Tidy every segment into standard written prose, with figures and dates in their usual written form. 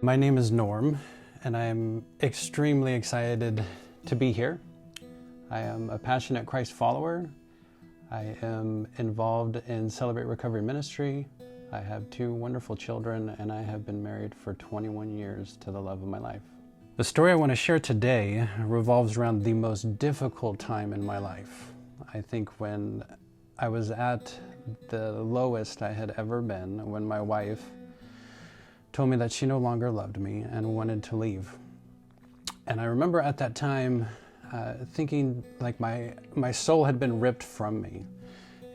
My name is Norm, and I'm extremely excited to be here. I am a passionate Christ follower. I am involved in Celebrate Recovery Ministry. I have 2 wonderful children, and I have been married for 21 years to the love of my life. The story I want to share today revolves around the most difficult time in my life. I think when I was at the lowest I had ever been, when my wife told me that she no longer loved me and wanted to leave. And I remember at that time thinking like my soul had been ripped from me,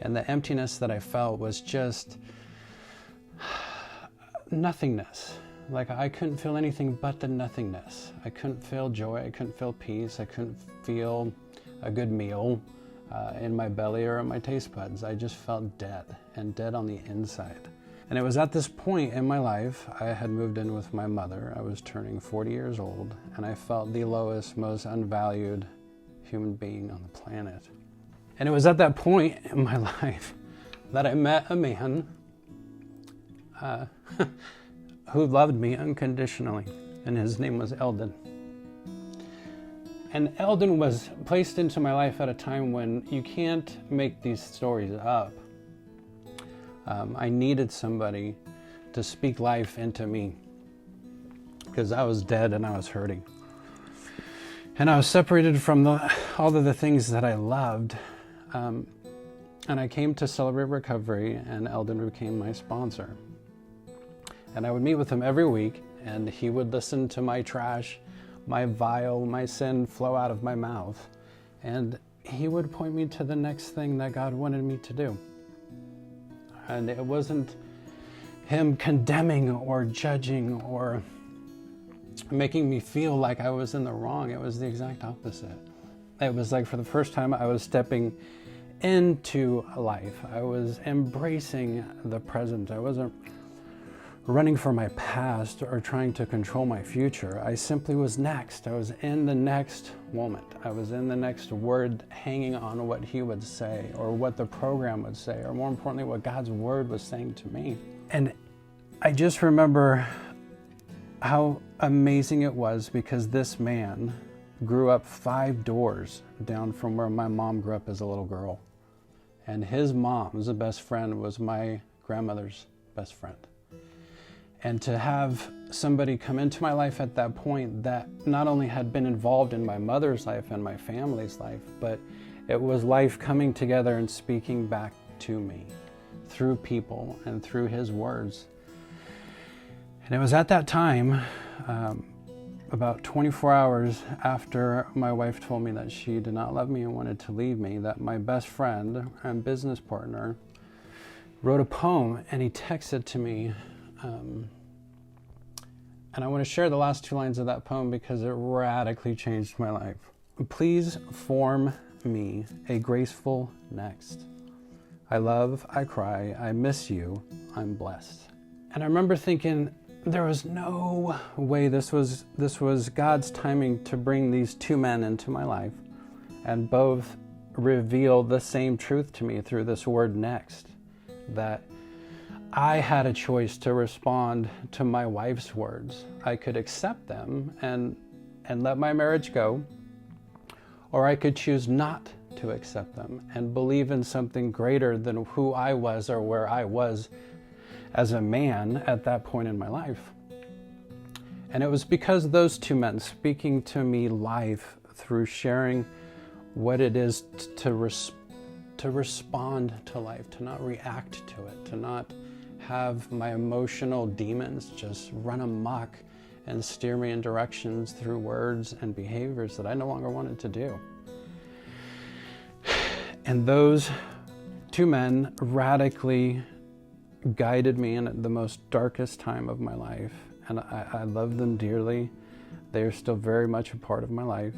and the emptiness that I felt was just nothingness. Like I couldn't feel anything but the nothingness. I couldn't feel joy, I couldn't feel peace, I couldn't feel a good meal in my belly or in my taste buds. I just felt dead, and dead on the inside. And it was at this point in my life, I had moved in with my mother. I was turning 40 years old, and I felt the lowest, most unvalued human being on the planet. And it was at that point in my life that I met a man who loved me unconditionally, and his name was Eldon. And Eldon was placed into my life at a time when you can't make these stories up. I needed somebody to speak life into me because I was dead and I was hurting. And I was separated from all of the things that I loved. And I came to Celebrate Recovery, and Eldon became my sponsor. And I would meet with him every week, and he would listen to my trash, my vile, my sin flow out of my mouth. And he would point me to the next thing that God wanted me to do. And it wasn't him condemning or judging or making me feel like I was in the wrong. It was the exact opposite. It was like for the first time I was stepping into life. I was embracing the present. I wasn't running for my past or trying to control my future. I simply was next. I was in the next moment. I was in the next word, hanging on what he would say or what the program would say, or more importantly, what God's word was saying to me. And I just remember how amazing it was, because this man grew up 5 doors down from where my mom grew up as a little girl. And his mom's best friend was my grandmother's best friend. And to have somebody come into my life at that point that not only had been involved in my mother's life and my family's life, but it was life coming together and speaking back to me through people and through his words. And it was at that time, about 24 hours after my wife told me that she did not love me and wanted to leave me, that my best friend and business partner wrote a poem, and he texted to me. And I want to share the last 2 lines of that poem because it radically changed my life. Please form me a graceful next. I love, I cry, I miss you, I'm blessed. And I remember thinking there was no way this was God's timing to bring these 2 men into my life, and both reveal the same truth to me through this word next, that I had a choice to respond to my wife's words. I could accept them and let my marriage go, or I could choose not to accept them and believe in something greater than who I was or where I was as a man at that point in my life. And it was because those 2 men speaking to me life through sharing what it is to respond to life, to not react to it, to not have my emotional demons just run amok and steer me in directions through words and behaviors that I no longer wanted to do. And those 2 men radically guided me in the most darkest time of my life, and I love them dearly. They are still very much a part of my life.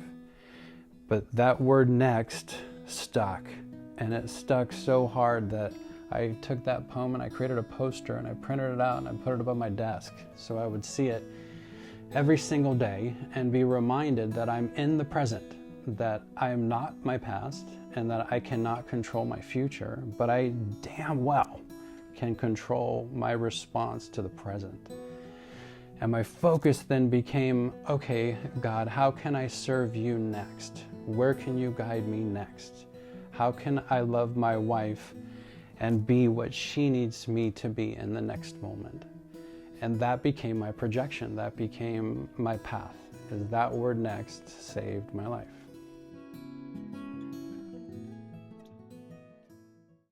But that word next stuck, and it stuck so hard that I took that poem and I created a poster and I printed it out and I put it above my desk so I would see it every single day and be reminded that I'm in the present, that I am not my past, and that I cannot control my future, but I damn well can control my response to the present. And my focus then became, okay, God, how can I serve you next? Where can you guide me next? How can I love my wife and be what she needs me to be in the next moment? And that became my projection. That became my path. Is that word next saved my life.